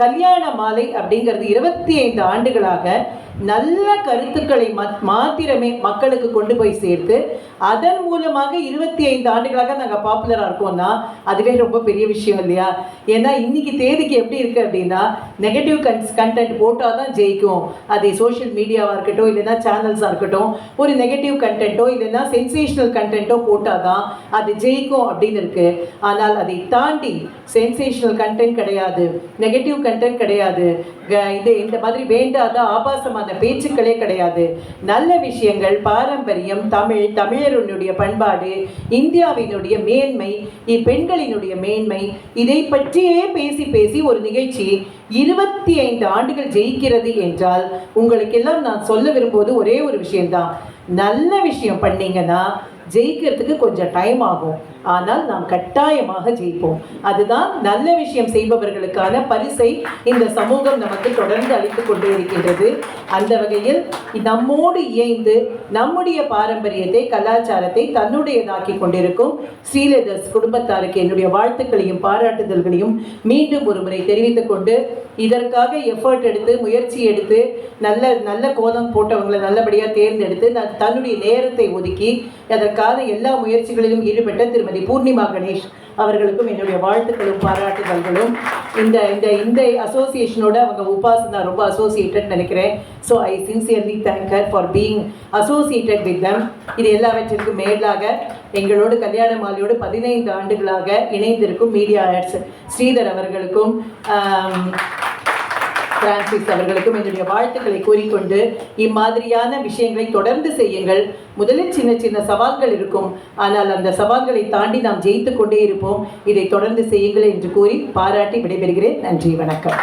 கல்யாண மாலை அப்படிங்கிறது 25 ஆண்டுகளாக நல்ல கருத்துக்களை மாத்திரமே மக்களுக்கு கொண்டு போய் சேர்த்து அதன் மூலமாக 25 ஆண்டுகளாக நாங்கள் பாப்புலராக இருக்கோம்னா அதுவே ரொம்ப பெரிய விஷயம் இல்லையா? ஏன்னா இன்னைக்கு தேதிக்கு எப்படி இருக்குது அப்படின்னா, நெகட்டிவ் கண்டென்ட் போட்டால் தான் ஜெயிக்கும். அது சோஷியல் மீடியாவாக இருக்கட்டும், இல்லைன்னா சேனல்ஸாக இருக்கட்டும், ஒரு நெகட்டிவ் கண்டென்ட்டோ இல்லைன்னா சென்சேஷனல் கண்டென்ட்டோ போட்டால் தான் அது ஜெயிக்கும் அப்படின்னு இருக்குது. ஆனால் அதை தாண்டி சென்சேஷனல் கண்டென்ட் கிடையாது, நெகட்டிவ் கண்டென்ட் கிடையாது, இந்த மாதிரி வேண்டாத ஆபாசமான பேச்சுக்களே கிடையாது. நல்ல விஷயங்கள், பாரம்பரியம், தமிழருடைய பண்பாடு, இந்தியாவினுடைய மேன்மை, பெண்களினுடைய மேன்மை, இதை பற்றியே பேசி பேசி ஒரு நிகழ்ச்சி 25 ஆண்டுகள் ஜெயிக்கிறது என்றால் உங்களுக்கெல்லாம் நான் சொல்ல விரும்புவது ஒரே ஒரு விஷயம்தான். நல்ல விஷயம் பண்ணீங்கன்னா ஜெயிக்கிறதுக்கு கொஞ்சம் டைம் ஆகும், ஆனால் நாம் கட்டாயமாக ஜெயிப்போம். அதுதான் நல்ல விஷயம் செய்பவர்களுக்கான பரிசை இந்த சமூகம் நமக்கு தொடர்ந்து அளித்துக் கொண்டே இருக்கின்றது. அந்த வகையில் நம்மோடு இணைந்து நம்முடைய பாரம்பரியத்தை, கலாச்சாரத்தை தன்னுடையதாக்கி கொண்டிருக்கும் ஸ்ரீலதர்ஸ் குடும்பத்தாருக்கு என்னுடைய வாழ்த்துக்களையும் பாராட்டுதல்களையும் மீண்டும் ஒரு முறை தெரிவித்துக் கொண்டு, இதற்காக எஃபர்ட் எடுத்து முயற்சி எடுத்து நல்ல கோலம் போட்டவங்களை நல்லபடியாக தேர்ந்தெடுத்து தன்னுடைய நேரத்தை ஒதுக்கி அதற்கான எல்லா முயற்சிகளிலும் ஈடுபட்ட திருமதி பூர்ணிமா கணேஷ் அவர்களுக்கும் என்னுடைய வாழ்த்துக்களும் பாராட்டுதல்களும். இந்த இந்த இந்த அசோசியேஷனோட அவங்க உபாசனா ரொம்ப அசோசியேட்டட் நினைக்கிறேன். So I sincerely thank her for being associated with them. இது எல்லாவற்றிற்கும் மேலாக எங்களோடு கல்யாண மாலையோடு 15 ஆண்டுகளாக இணைந்திருக்கும் மீடியா ஆட்ஸ் ஸ்ரீதர் அவர்களுக்கும் பிரான்சிஸ் அவர்களுக்கும் என்னுடைய வாழ்த்துக்களை கூறிக்கொண்டு, இம்மாதிரியான விஷயங்களை தொடர்ந்து செய்யுங்கள். முதலில் சின்ன சின்ன சவால்கள் இருக்கும், ஆனால் அந்த சவால்களை தாண்டி நாம் ஜெயித்து கொண்டே இருப்போம். இதை தொடர்ந்து செய்யுங்கள் என்று கூறி பாராட்டி விடைபெறுகிறேன். நன்றி, வணக்கம்.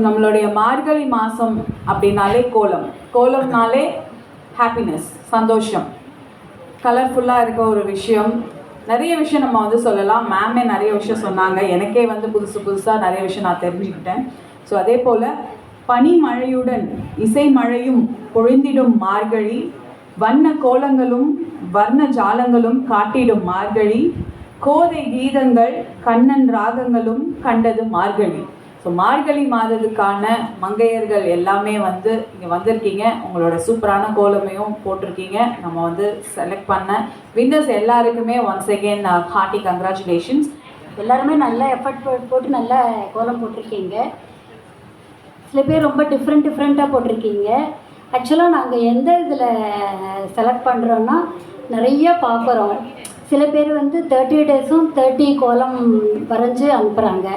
நம்மளுடைய மார்கழி மாதம் அப்படின்னாலே கோலம்னாலே ஹாப்பினஸ், சந்தோஷம், கலர்ஃபுல்லாக இருக்க ஒரு விஷயம். நிறைய விஷயம் நம்ம சொல்லலாம். மேமே நிறைய விஷயம் சொன்னாங்க. எனக்கே புதுசாக நிறைய விஷயம் நான் தெரிஞ்சுக்கிட்டேன். ஸோ அதே போல் பனிமழையுடன் இசை மழையும் பொழிந்திடும் மார்கழி, வண்ண கோலங்களும் வர்ண ஜாலங்களும் காட்டிடும் மார்கழி, கோதை கீதங்கள் கண்ணன் ராகங்களும் கண்டது மார்கழி. ஸோ மார்கழி மாதத்துக்கான மங்கையர்கள் எல்லாமே இங்கே வந்திருக்கீங்க. உங்களோட சூப்பரான கோலமையும் போட்டிருக்கீங்க. நம்ம செலக்ட் பண்ண வின்னர்ஸ் எல்லாருக்குமே ஒன்ஸ் அகெயின் ஹார்ட்டி கங்க்ராச்சுலேஷன்ஸ். எல்லாருமே நல்ல எஃபர்ட் போட்டு நல்ல கோலம் போட்டிருக்கீங்க. சில பேர் ரொம்ப டிஃப்ரெண்ட்டாக போட்டிருக்கீங்க. ஆக்சுவலாக நாங்கள் எந்த இதில் செலக்ட் பண்ணுறோன்னா நிறைய பார்க்குறோம். சில பேர் 30 டேஸும் 30 கோலம் வரைஞ்சி அனுப்புகிறாங்க.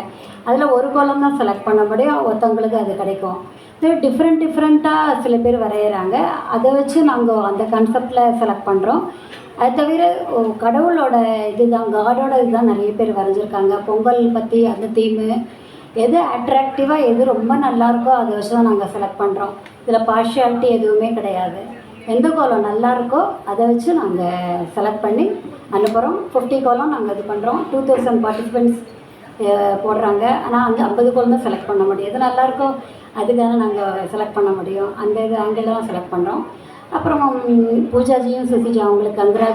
அதில் ஒரு கோலம் தான் செலக்ட் பண்ண முடியும், ஒருத்தவங்களுக்கு அது கிடைக்கும். இது டிஃப்ரெண்ட்டாக சில பேர் வரைகிறாங்க. அதை வச்சு நாங்கள் அந்த கான்செப்டில் செலக்ட் பண்ணுறோம். அது தவிர கடவுளோட இதுதான், காடோட இதுதான் நிறைய பேர் வரைஞ்சிருக்காங்க. பொங்கல் பற்றி அந்த தீமு எது அட்ராக்டிவாக எது ரொம்ப நல்லாயிருக்கோ அதை வச்சு தான் நாங்கள் செலக்ட் பண்ணுறோம். இதில் பார்ஷியாலிட்டி எதுவுமே கிடையாது. எந்த கோலம் நல்லா இருக்கோ அதை வச்சு நாங்கள் செலக்ட் பண்ணி அனுப்புகிறோம். 50 கோலம் நாங்கள் இது பண்ணுறோம். 2000 பார்ட்டிசிபெண்ட்ஸ் போடுறாங்க. ஆனால் அந்த 50 கோலம் தான் செலக்ட் பண்ண முடியும். எது நல்லாயிருக்கோ அதுக்காக நாங்கள் செலக்ட் பண்ண முடியும். அந்த இது ஆங்கிள் தான் செலக்ட் பண்ணுறோம். அப்புறம் பூஜாஜியும் சுசிஜா அவங்களுக்கு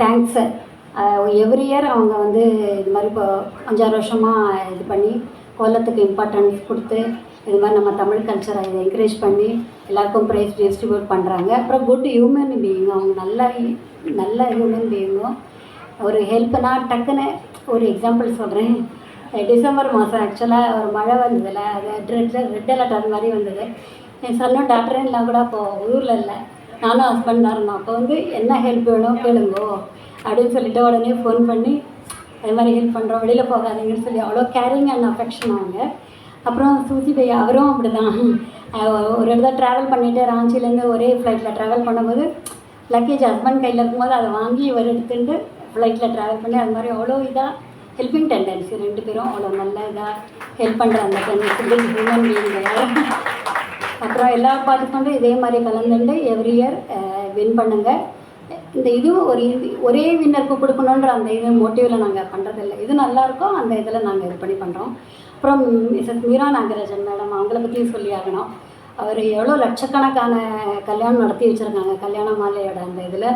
தேங்க்ஸு. எவ்ரி இயர் அவங்க இது மாதிரி இப்போ 5-6 வருஷமாக இது பண்ணி கோலத்துக்கு இம்பார்ட்டன்ஸ் கொடுத்து இது மாதிரி நம்ம தமிழ் கல்ச்சரை இதை என்கரேஜ் பண்ணி எல்லாருக்கும் ப்ரைஸ் டிஸ்ட்ரிபியூட் பண்ணுறாங்க. அப்புறம் குட் ஹியூமன் பீயிங், அவங்க நல்ல ஹியூமன் பீயிங்கும். ஒரு ஹெல்ப்னா டக்குன்னு ஒரு எக்ஸாம்பிள் சொல்கிறேன். டிசம்பர் மாதம் ஆக்சுவலாக ஒரு மழை வந்ததில்ல, அது ரெட் அலர்ட் அது மாதிரி வந்தது. என் சன்னும் டாக்டரும் எல்லாம் கூட அப்போது ஊரில் இல்லை, நானும் ஹஸ்பண்ட் தான் இருந்தோம். அப்போ என்ன ஹெல்ப் வேணும் கேளுங்கோ அப்படின்னு சொல்லிட்டு உடனே ஃபோன் பண்ணி அது மாதிரி ஹெல்ப் பண்ணுறோம், வெளியில் போகாதீங்கன்னு சொல்லி அவ்வளோ கேரிங் அண்ட் அஃபெக்ஷன் அவங்க. அப்புறம் சூசி பையா அவரும் அப்படி தான். ஒரு இடத்துல ட்ராவல் பண்ணிவிட்டு ராஞ்சிலேருந்து ஒரே ஃப்ளைட்டில் ட்ராவல் பண்ணும்போது லக்கேஜ் ஹஸ்பண்ட் கையில் இருக்கும்போது அதை வாங்கி இவர் எடுத்துட்டு ஃப்ளைட்டில் ட்ராவல் பண்ணி அது மாதிரி அவ்வளோ இதாக ஹெல்பிங் டெண்டன்சி. 2 பேரும் அவ்வளோ நல்ல இதாக ஹெல்ப் பண்ணுற அந்த டெண்டன்சி ஹியூமன் பீயிங். அப்புறம் எல்லா பார்ட்டிசிபெண்ட்டும் இதே மாதிரி கலந்துட்டு எவ்ரி இயர் வின் பண்ணுங்கள். இந்த இதுவும் ஒரே வின்னருக்கு கொடுக்கணுன்ற அந்த இது மோட்டிவில் நாங்கள் பண்ணுறதில்ல. இது நல்லாயிருக்கும் அந்த இதில் நாங்கள் இது பண்ணி பண்ணுறோம். அப்புறம் மிஸ்ஸஸ் மீரா நாகராஜன் மேடம் அவங்கள பற்றியும் சொல்லி ஆகணும். அவர் எவ்வளோ லட்சக்கணக்கான கல்யாணம் நடத்தி வச்சுருக்காங்க. கல்யாண மாலையோட அந்த இதில்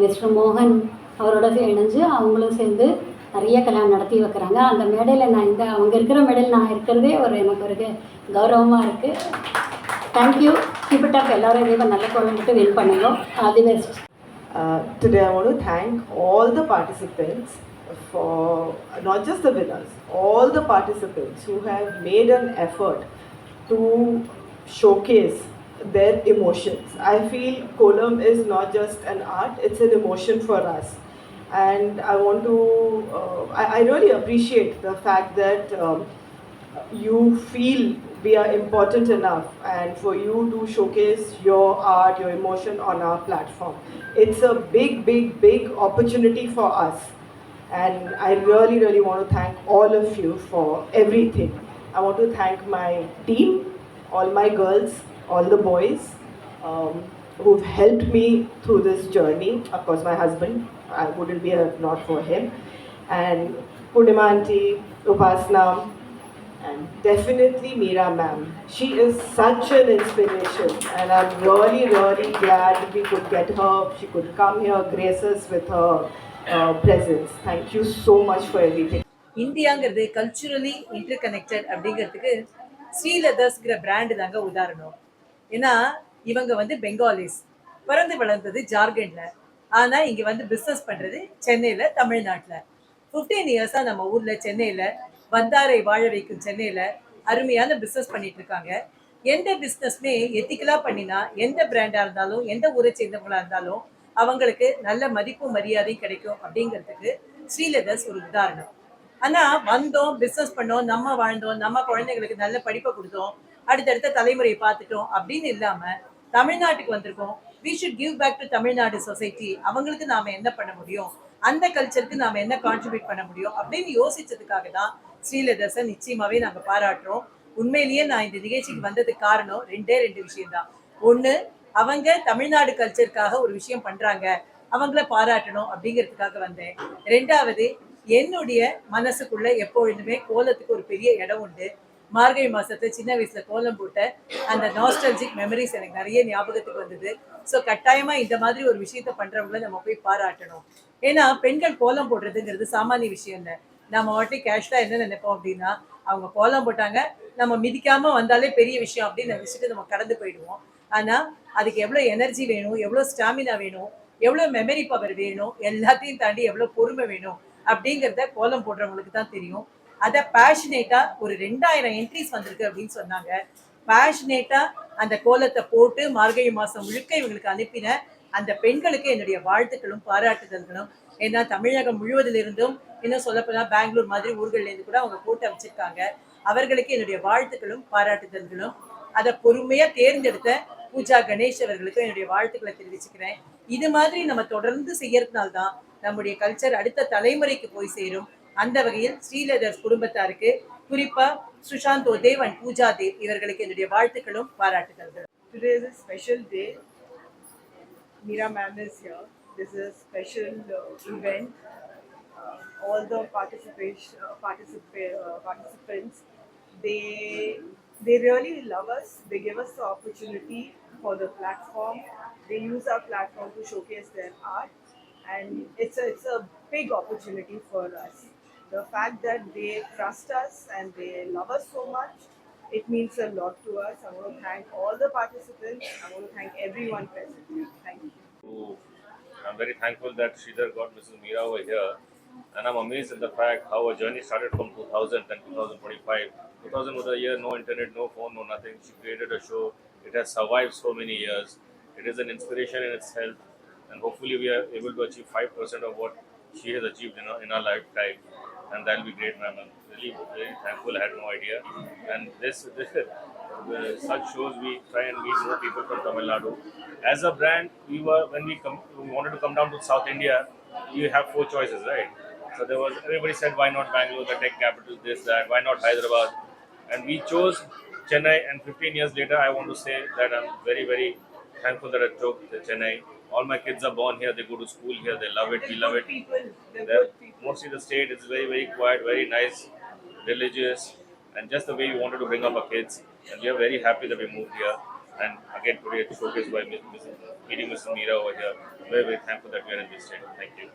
மிஸ்டர் மோகன் அவரோட இணைஞ்சு அவங்களும் சேர்ந்து நிறைய கல்யாணம் நடத்தி வைக்கிறாங்க. அந்த மேடையில் நான் அவங்க இருக்கிற மேடையில் நான் இருக்கிறதே எனக்கு ஒரு கௌரவமாக இருக்குது. தேங்க்யூ. Keep it up. எல்லோரும் இதே மாதிரி நல்ல கோலம் போட்டு வின் பண்ணுங்க. All the best. Today I want to thank all the participants for not just the winners, all the participants who have made an effort to showcase their emotions. I feel Kolam is not just an art, it's an emotion for us. And I want to, I really appreciate the fact that you feel we are important enough and for you to showcase your art, your emotion on our platform. It's a big opportunity for us, and I really want to thank all of you for everything. I want to thank my team, all my girls, all the boys who've helped me through this journey. Of course, my husband, I wouldn't be here if not for him, and Purnima auntie, Upasna, and definitely Meera ma'am. She is such an inspiration, and I'm really glad we could get her. She could come here, grace us with her presence. Thank you so much for everything. இந்தியாங்கிறது culturally interconnected அப்படிங்கிறதுக்கு ஸ்ரீலதர்ஸ்ங்கிற brand தாங்க உதாரணம். ஏன்னா இவங்க வந்து Bengalis, பிறந்து வளர்ந்தது ஜார்க்கண்டில், ஆனால் இங்கே வந்து பிஸ்னஸ் பண்ணுறது சென்னையில், தமிழ்நாட்டில். 15 இயர்ஸாக நம்ம ஊரில் சென்னையில் வந்தாரை வாழ வைக்கும் சென்னையில் அருமையான பிஸ்னஸ் பண்ணிட்டு இருக்காங்க. எந்த பிஸ்னஸ்மே எத்திக்கலாக பண்ணினா எந்த பிராண்டாக இருந்தாலும் எந்த ஊரை சேர்ந்தவங்களாக இருந்தாலும் அவங்களுக்கு நல்ல மதிப்பும் மரியாதையும் கிடைக்கும் அப்படிங்கிறதுக்கு ஸ்ரீலதர்ஸ் ஒரு உதாரணம். ஆனால் வந்தோம், பிஸ்னஸ் பண்ணோம், நம்ம வாழ்ந்தோம், நம்ம குழந்தைங்களுக்கு நல்ல படிப்பை கொடுத்தோம், அடுத்தடுத்த தலைமுறையை பார்த்துட்டோம் அப்படின்னு இல்லாமல் தமிழ்நாட்டுக்கு வந்திருக்கோம். We should give back to Tamil Nadu society. அவங்களுக்கு நாம் என்ன பண்ண முடியும், அந்த கல்ச்சருக்கு நாம் என்ன கான்ட்ரிபியூட் பண்ண முடியும் அப்படின்னு யோசிச்சதுக்காக தான் ஸ்ரீலதர்ஸை நிச்சயமாகவே நாங்கள் பாராட்டுறோம். உண்மையிலேயே நான் இந்த நிகழ்ச்சிக்கு வந்ததுக்கு காரணம் ரெண்டு விஷயம்தான். ஒன்று, அவங்க தமிழ்நாடு கல்ச்சருக்காக ஒரு விஷயம் பண்ணுறாங்க, அவங்கள பாராட்டணும் அப்படிங்கிறதுக்காக வந்தேன். ரெண்டாவது, என்னுடைய மனசுக்குள்ள எப்பொழுதுமே கோலத்துக்கு ஒரு பெரிய இடம் உண்டு. மார்கழி மாதத்தை சின்ன வயசில் கோலம் போட்ட அந்த நாஸ்டாலஜிக் மெமரிஸ் எனக்கு நிறைய ஞாபகத்துக்கு வந்தது. ஸோ கட்டாயமாக இந்த மாதிரி ஒரு விஷயத்த பண்ணுறவங்கள நம்ம போய் பாராட்டணும். ஏன்னா பெண்கள் கோலம் போடுறதுங்கிறது சாமானிய விஷயம் இல்லை. நம்ம வாட்டி கேஷ்டாக என்ன நினைப்போம் அப்படின்னா, அவங்க கோலம் போட்டாங்க, நம்ம மிதிக்காமல் வந்தாலே பெரிய விஷயம் அப்படின்னு நினச்சிட்டு நம்ம கடந்து போயிடுவோம். ஆனால் அதுக்கு எவ்வளோ எனர்ஜி வேணும், எவ்வளோ ஸ்டாமினா வேணும், எவ்வளோ மெமரி பவர் வேணும், எல்லாத்தையும் தாண்டி எவ்வளோ பொறுமை வேணும் அப்படிங்கிறத கோலம் போடுறவங்களுக்கு தான் தெரியும். அதை பேஷனேட்டாக ஒரு 2000 என்ட்ரிஸ் வந்திருக்கு அப்படின்னு சொன்னாங்க. பேஷனேட்டாக அந்த கோலத்தை போட்டு மார்கழி மாதம் முழுக்க இவங்களுக்கு அனுப்பின அந்த பெண்களுக்கு என்னுடைய வாழ்த்துக்களும் பாராட்டுதல்களும். ஏன்னா தமிழகம் முழுவதிலிருந்தும், இன்னும் சொல்லப்போனால் பெங்களூர் மாதிரி ஊர்கள்லேருந்து கூட அவங்க போட்டு அமைச்சிருக்காங்க. அவர்களுக்கு என்னுடைய வாழ்த்துக்களும் பாராட்டுதல்களும். அதை பொறுமையாக தேர்ந்தெடுத்த பூஜா கணேஷ் அவர்களுக்கும் என்னுடைய வாழ்த்துக்களை தெரிவிச்சுக்கிறேன். இது மாதிரி நம்ம தொடர்ந்து செய்யறதுனால்தான் நம்முடைய கல்ச்சர் அடுத்த தலைமுறைக்கு போய் சேரும். அந்த வகையில் ஸ்ரீலதர்ஸ் குடும்பத்தாருக்கு, குறிப்பா சுஷாந்த் தேவ் அண்ட் பூஜா தேவ் இவர்களுக்கு என்னுடைய வாழ்த்துக்களும் பாராட்டுதல்கள். Today is a special day. Meera ma'am is here. This is a special event. All the participants, they really love us. They give us the opportunity for the platform. They use our platform to showcase their art, and it's a big opportunity for us. The fact that they trust us and they love us so much, it means a lot to us. I want to thank all the participants. I want to thank everyone present. Thank you. I'm very thankful that Sridhar got Mrs. Meera over here, and I'm amazed at the fact how our journey started from 2000 and 2025. 2000 was a year, no internet, no phone, no nothing. She created a show. It has survived so many years. It is an inspiration in itself, and hopefully we are able to achieve 5% of what she has achieved in our lifetime, and that will be great, ma'am. I'm really very thankful. I had no idea, and this such shows we try and meet more people from Tamil Nadu. As a brand, we wanted to come down to South India. You have 4 choices, right? So everybody said, why not Bangalore, the tech capital, this, that, why not Hyderabad? And we chose Chennai, and 15 years later, I want to say that I'm very thankful that I chose Chennai. All my kids are born here, they go to school here, they love it, we love it. Mostly the state is very quiet, very nice, religious, and just the way we wanted to bring up our kids. And we are very happy that we moved here. And again, today it's showcased by meeting Mrs. Meera over here. I'm very thankful that we are in this state. Thank you.